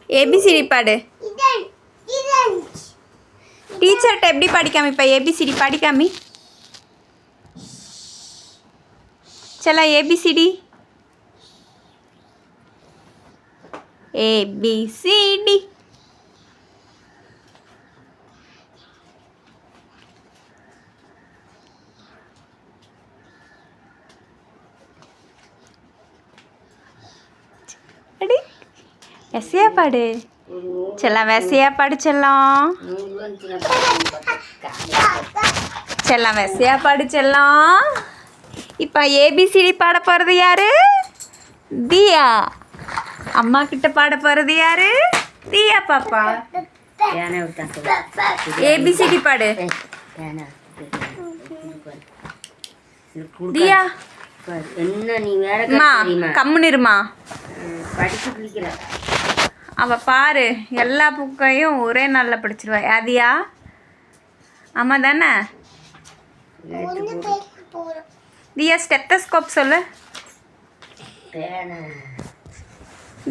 ABCD பாடு. டீச்சர்கிட்ட எப்படி படிக்காமி இப்போ ஏபிசிடி படிக்காமி चला ABCD ABCD अरे वैसे या पढ़े चला वैसे या पढ़ चला चला वैसे या पढ़ चला இப்போ ஏபிசிடி பாட போகிறது யாரு? தியா. அம்மா கிட்ட பாட போகிறது யாரு? தியா பாப்பா. ஏபிசிடி பாடு. தியா என்ன நீ வேற கம்முன்னு இருமா. அவ பாரு எல்லா புக்கையும் ஒரே நாளில் படிச்சிருவா. யாதியா ஆமா தானே? दिया स्टेथोस्कोप சொல்லு.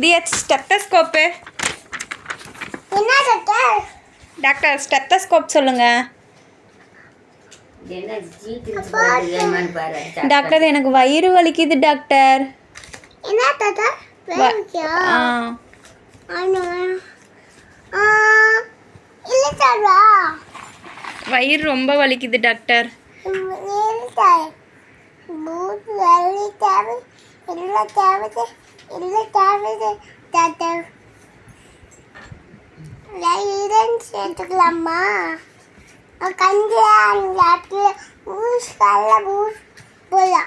दिया स्टेथोस्कोप என்ன டாக்டர்? டாக்டர் ஸ்டெத்தோஸ்கோப் சொல்லுங்க. என்ன ஜீட்டில் பாருங்க பாரு. டாக்டர் எனக்கு வயிறு வலிக்குது டாக்டர். என்ன டாக்டர்? வலிக்குதா? ஆனா இல்ல டாக்டர். வயிறு ரொம்ப வலிக்குது டாக்டர். बहुत वाली चावल इल्ला चावल ताता लाइरन सेटलामा कंदियान लापे ஊஸ் கல்ல ஊஸ் போயா.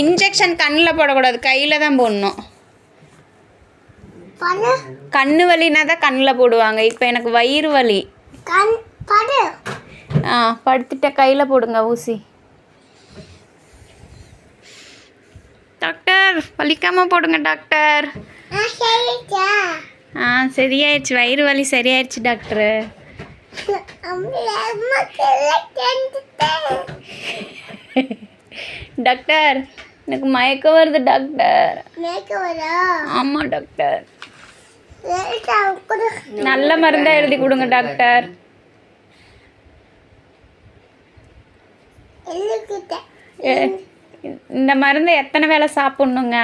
இன்ஜெக்ஷன் கண்ணில் போடக்கூடாது, கையில் தான் போடணும். கண்ணு வலினா தான் கண்ணில் போடுவாங்க. இப்போ எனக்கு வயிறு வலி. படுத்துட்ட கையில் போடுங்க ஊசி. டாக்டர் வலிக்காமல் போடுங்க டாக்டர். சரியாயிடுச்சு, வயிறு வலி சரியாயிடுச்சு டாக்டரு. டாக்டர் எனக்கு மயக்கம் வருது டாக்டர். ஆமாம் டாக்டர். நல்ல மருந்தாக எழுதி கொடுங்க டாக்டர். இந்த மருந்து எத்தனை வேளை சாப்பிட்ணுங்க?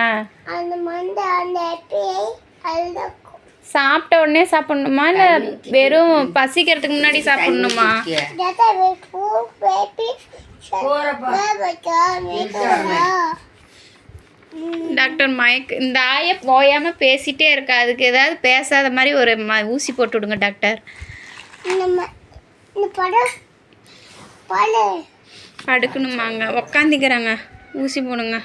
சாப்பிட்ட உடனே சாப்பிட்ணுமா இல்லை வெறும் பசிக்கிறதுக்கு முன்னாடி சாப்பிட்ணுமா? டாக்டர் இந்த ஆயை போயாமல் பேசிகிட்டே இருக்கா. அதுக்கு ஏதாவது பேசாத மாதிரி ஒரு ஊசி போட்டு விடுங்க டாக்டர். படுக்கணுமாங்க? உக்காந்துக்கிறாங்க, ஊசி போடுங்க.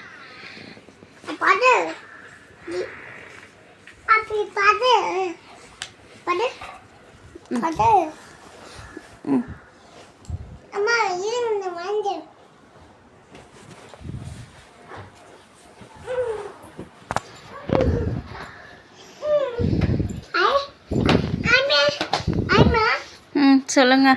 சொல்லுங்க.